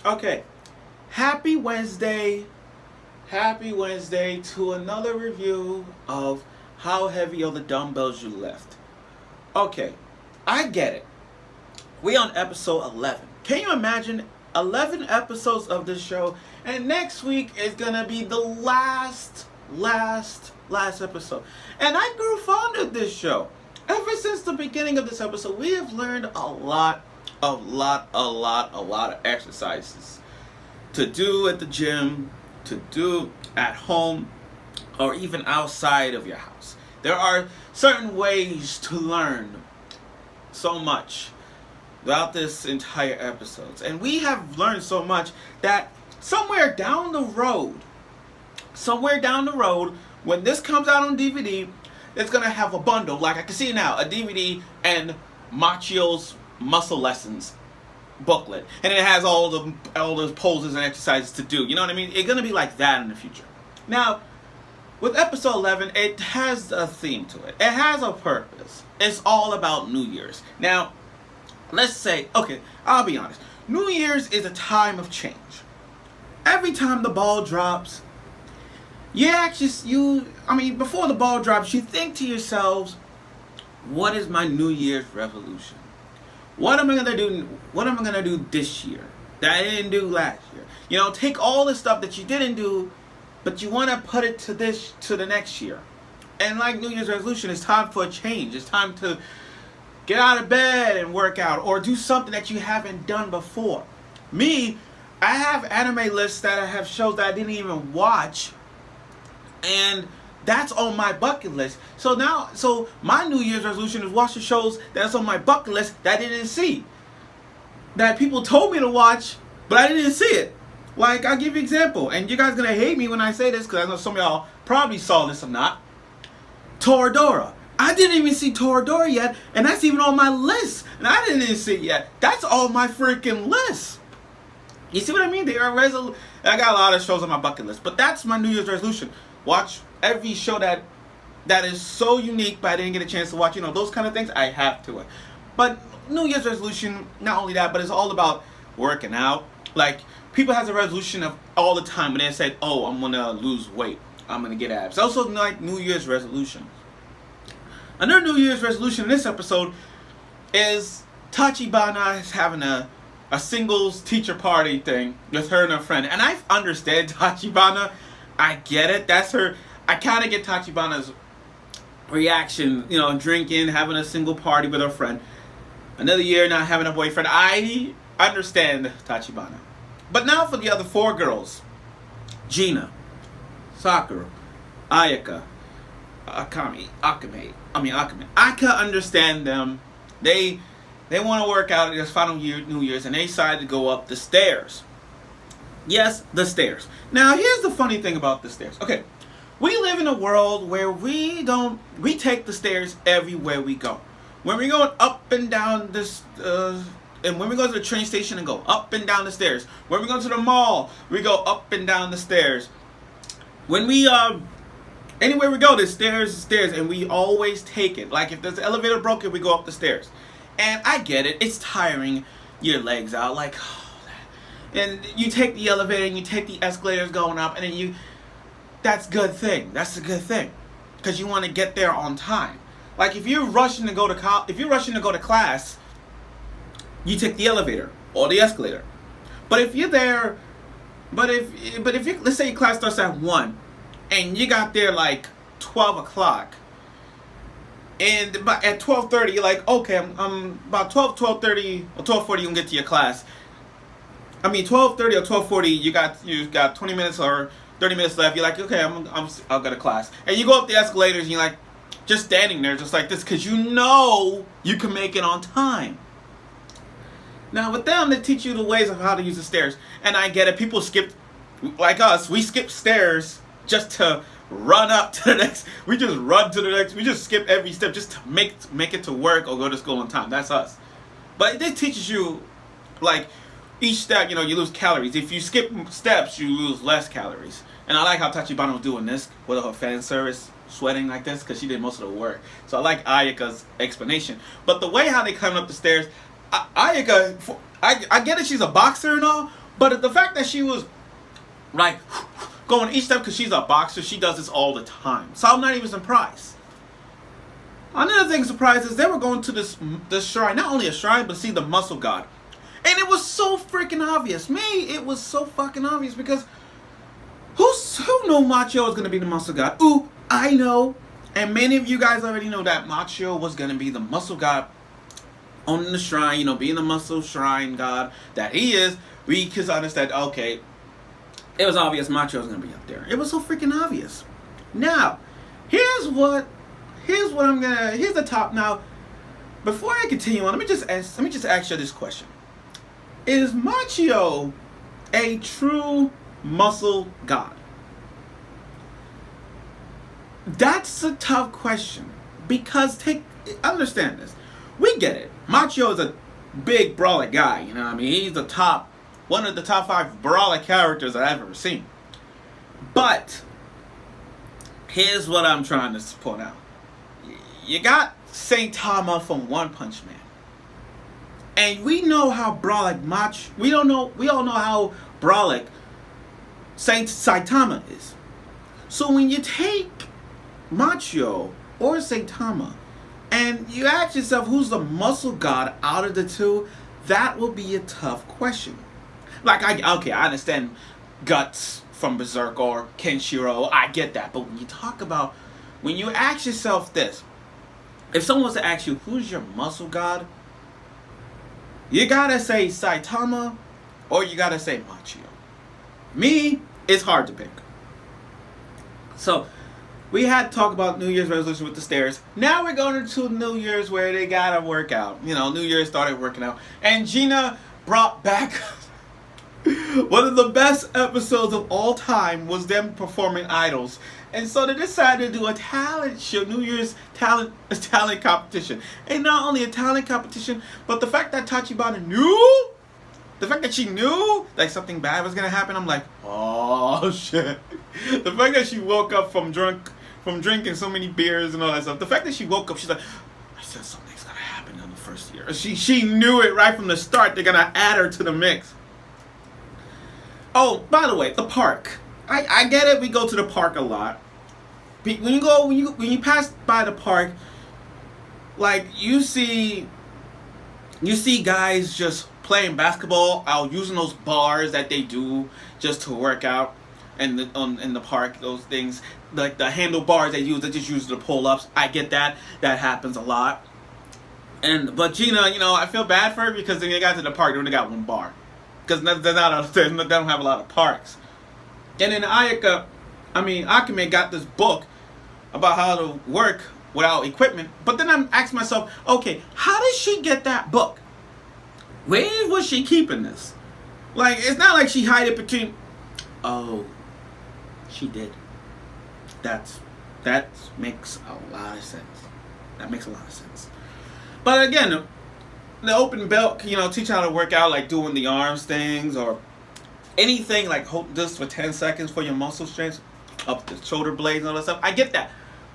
Okay. Happy Wednesday. Happy Wednesday to another review of how heavy are the dumbbells you lift. Okay. I get it. We on episode 11. Can you imagine 11 episodes of this show? And next week is going to be the last episode. And I grew fond of this show. Ever since the beginning of this episode, we have learned a lot of exercises to do at the gym, to do at home, or even outside of your house. There are certain ways to learn so much throughout this entire episode. And we have learned so much that somewhere down the road, when this comes out on DVD, it's going to have a bundle, like I can see now, a DVD and Machio's Muscle Lessons booklet. And it has all those poses and exercises to do. You know what I mean? It's going to be like that in the future. Now, with episode 11, it has a theme to it. It has a purpose. It's all about New Year's. Now, let's say, okay, I'll be honest. New Year's is a time of change. Every time the ball drops, before the ball drops, you think to yourselves, what is my New Year's resolution? What am I gonna do? What am I gonna do this year that I didn't do last year? You know, take all the stuff that you didn't do, but you want to put it to the next year. And like New Year's resolution, it's time for a change. It's time to get out of bed and work out, or do something that you haven't done before. Me, I have anime lists that I have shows that I didn't even watch, and that's on my bucket list. So my New Year's resolution is watch the shows that's on my bucket list that I didn't see, that people told me to watch, but I didn't see it. Like, I'll give you an example, and you guys gonna hate me when I say this, because I know some of y'all probably saw this or not. Toradora. I didn't even see Toradora yet, and that's even on my list, and I didn't even see it yet. That's on my freaking list. You see what I mean? I got a lot of shows on my bucket list, but that's my New Year's resolution. Watch every show that is so unique, but I didn't get a chance to watch. You know, those kind of things, I have to it. But New Year's resolution, not only that, but it's all about working out. Like, people has a resolution of all the time when they said, oh, I'm going to lose weight. I'm going to get abs. Also, like, New Year's resolution. Another New Year's resolution in this episode is Tachibana is having a singles teacher party thing with her and her friend. And I understand Tachibana. I get it. That's her. I kind of get Tachibana's reaction, you know, drinking, having a single party with her friend. Another year not having a boyfriend. I understand Tachibana. But now for the other four girls. Gina, Sakura, Ayaka, Akame. I can understand them. They want to work out at this final New Year's, and they decided to go up the stairs. Yes, the stairs. Now, here's the funny thing about the stairs. Okay, we live in a world where we take the stairs everywhere we go. When we're going up and down this, and when we go to the train station and go up and down the stairs. When we go to the mall, we go up and down the stairs. When we, anywhere we go, there's stairs, and we always take it. Like, if there's an elevator broken, we go up the stairs. And I get it. It's tiring your legs out. Like, and you take the elevator and you take the escalators going up, and then that's a good thing. That's a good thing, because you want to get there on time. Like, if you're rushing to go to class, you take the elevator or the escalator. But if you're there, let's say your class starts at 1, and you got there like 12 o'clock, and at 12:30 you're like, okay, I'm about 12:30 or 12:40 you can get to your class. 12:30 or 12:40, you got 20 minutes or 30 minutes left. You're like, okay, I'll go to class. And you go up the escalators and you're like, just standing there just like this, because you know you can make it on time. Now with them, they teach you the ways of how to use the stairs. And I get it. People skip, like us, we skip stairs just to run up to the next. We just run to the next. We just skip every step just to make it to work or go to school on time. That's us. But it teaches you, like, each step, you lose calories. If you skip steps, you lose less calories. And I like how Tachibana was doing this with her fan service, sweating like this, because she did most of the work. So I like Ayaka's explanation. But the way how they come up the stairs, Ayaka, I get it, she's a boxer and all, But the fact that she was like going each step, because she's a boxer, she does this all the time. So I'm not even surprised. Another thing surprised is they were going to this shrine, not only a shrine, but see the muscle god. And it was so freaking obvious. It was so fucking obvious, because who knew Moteru was going to be the muscle god? Ooh, I know. And many of you guys already know that Moteru was going to be the muscle god on the shrine, being the muscle shrine god that he is. We could understand, okay, it was obvious Moteru was going to be up there. It was so freaking obvious. Now, here's the top. Now, before I continue on, let me just ask you this question. Is Moteru a true muscle god? That's a tough question, because understand this. We get it. Moteru is a big brawler guy, he's one of the top 5 brawler characters I've ever seen. But here's what I'm trying to point out. You got Saitama from One Punch Man. And we know how brolic we all know how brolic Saitama is. So when you take Moteru or Saitama and you ask yourself who's the muscle god out of the two, that will be a tough question. Like, I understand Guts from Berserk or Kenshiro, I get that. But when you ask yourself this, if someone was to ask you, who's your muscle god? You gotta say Saitama or you gotta say Moteru. Me, it's hard to pick. So, we had to talk about New Year's resolution with the stairs. Now we're going into New Year's where they gotta work out. New Year's started working out. And Gina brought back one of the best episodes of all time was them performing idols. And so they decided to do a talent show, New Year's talent competition. And not only a talent competition, but the fact that Tachibana knew, the fact that she knew like something bad was gonna happen, I'm like, oh shit. The fact that she woke up from drinking so many beers and all that stuff. The fact that she woke up, she's like, I said something's gonna happen in the first year. She knew it right from the start. They're gonna add her to the mix. Oh, by the way, the park. I get it. We go to the park a lot. When you pass by the park, like you see guys just playing basketball out using those bars that they do just to work out, in the park. Those things like the handlebars they just use to pull ups. I get that. That happens a lot. But Gina, I feel bad for her because when they got to the park, they only got one bar. Because they don't have a lot of parks. And then Akame got this book about how to work without equipment. But then I'm asking myself, okay, how did she get that book? Where was she keeping this? Like, it's not like she hid it between... Oh, she did. That makes a lot of sense. That makes a lot of sense. But again, the open belt, teach how to work out, like doing the arms things or anything, like hold this for 10 seconds for your muscle strength, up the shoulder blades and all that stuff. I get that.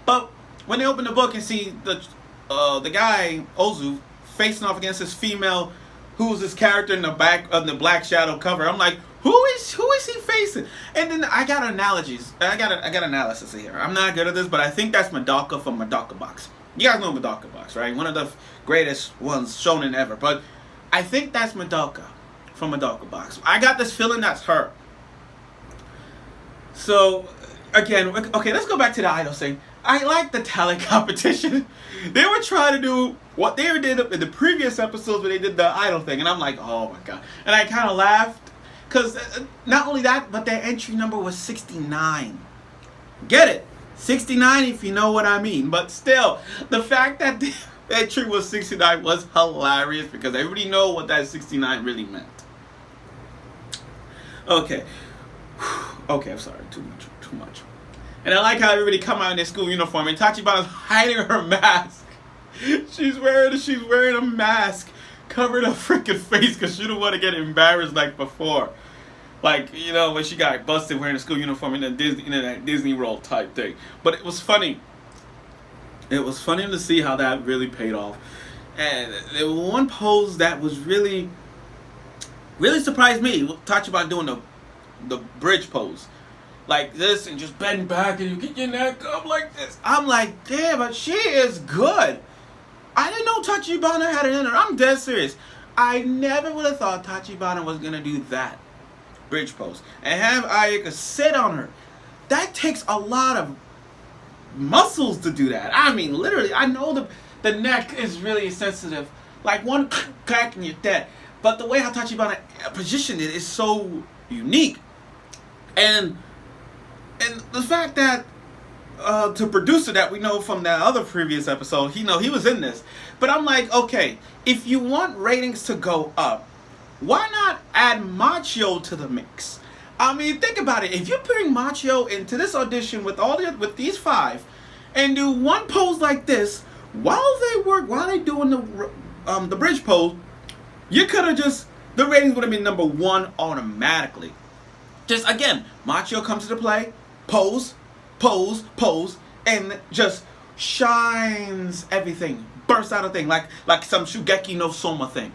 But when they open the book and see the guy, Ozu, facing off against this female, who's this character in the back of the Black Shadow cover, I'm like, who is he facing? And then I got analogies. I got analysis here. I'm not good at this, but I think that's Madoka from Madoka Box. You guys know Madoka Box, right? One of the greatest ones shonen ever. But I think that's Madoka from Madoka Box. I got this feeling that's her. So, again, okay, let's go back to the idol thing. I like the talent competition. They were trying to do what they did in the previous episodes where they did the idol thing. And I'm like, oh my god. And I kind of laughed. Because not only that, but their entry number was 69. Get it? 69 if you know what I mean. But still, the fact that the entry was 69 was hilarious because everybody know what that 69 really meant. Okay. Okay, I'm sorry. Too much. And I like how everybody come out in their school uniform and Tachibana's hiding her mask. She's wearing a mask. Covered her freaking face because she didn't want to get embarrassed like before. Like, when she got busted wearing a school uniform in that Disney World type thing. But it was funny. It was funny to see how that really paid off. And there was one pose that was really... Really surprised me. Tachibana doing the bridge pose like this and just bend back and you get your neck up like this. I'm like, damn, but she is good. I didn't know Tachibana had it in her. I'm dead serious. I never would have thought Tachibana was gonna do that bridge pose and have Ayaka sit on her. That takes a lot of muscles to do that. I mean, literally, I know the neck is really sensitive. Like one crack and you're dead. But the way how Tachibana positioned it is so unique. And the fact that to producer that we know from that other previous episode, he was in this. But I'm like, okay, if you want ratings to go up, why not add Machio to the mix? I mean, think about it. If you bring Machio into this audition with these 5, and do one pose like this while they doing the bridge pose, you could have the ratings would have been number 1 automatically. Just again, Machio comes to the play, pose, and just shines everything, bursts out of thing like some Shugeki no Soma thing.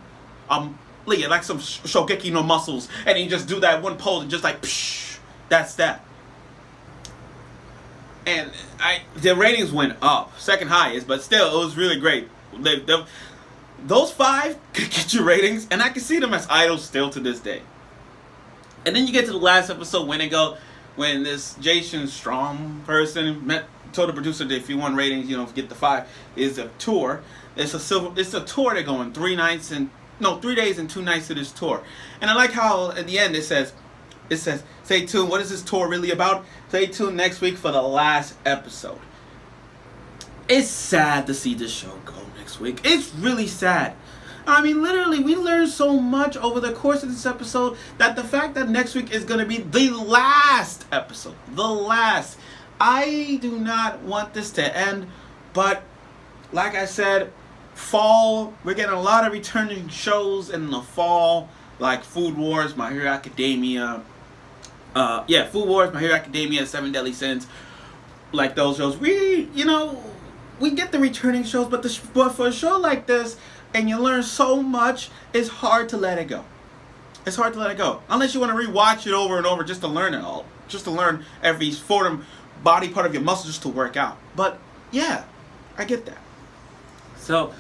Like some Shogeki no muscles, and he just do that one pose and just like, psh, that's that. And the ratings went up, second highest, but still, it was really great. Those 5 could get you ratings, and I can see them as idols still to this day. And then you get to the last episode when this Jason Strom person told the producer that if you want ratings, get the 5. Is a tour. It's a tour they're going 3 days and 2 nights to this tour. And I like how at the end it says, stay tuned. What is this tour really about? Stay tuned next week for the last episode. It's sad to see this show go next week. It's really sad. I mean, literally, we learned so much over the course of this episode that the fact that next week is going to be the last episode. The last. I do not want this to end, but like I said, fall, we're getting a lot of returning shows in the fall, like Food Wars, My Hero Academia. Food Wars, My Hero Academia, 7 Deadly Sins. Like those shows. We get the returning shows, but for a show like this, and you learn so much, it's hard to let it go. It's hard to let it go. Unless you want to rewatch it over and over just to learn it all. Just to learn every foreign body part of your muscle just to work out. But yeah, I get that. So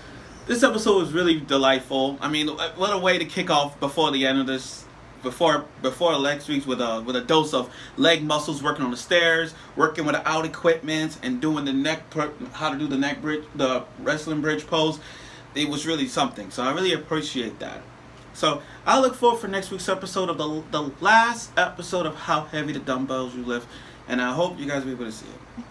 this episode was really delightful. I mean, what a way to kick off before the end of this, before next week's with a dose of leg muscles, working on the stairs, working without equipment, and doing how to do the neck bridge, the wrestling bridge pose. It was really something. So I really appreciate that. So I look forward for next week's episode of the last episode of How Heavy the Dumbbells You Lift, and I hope you guys will be able to see it.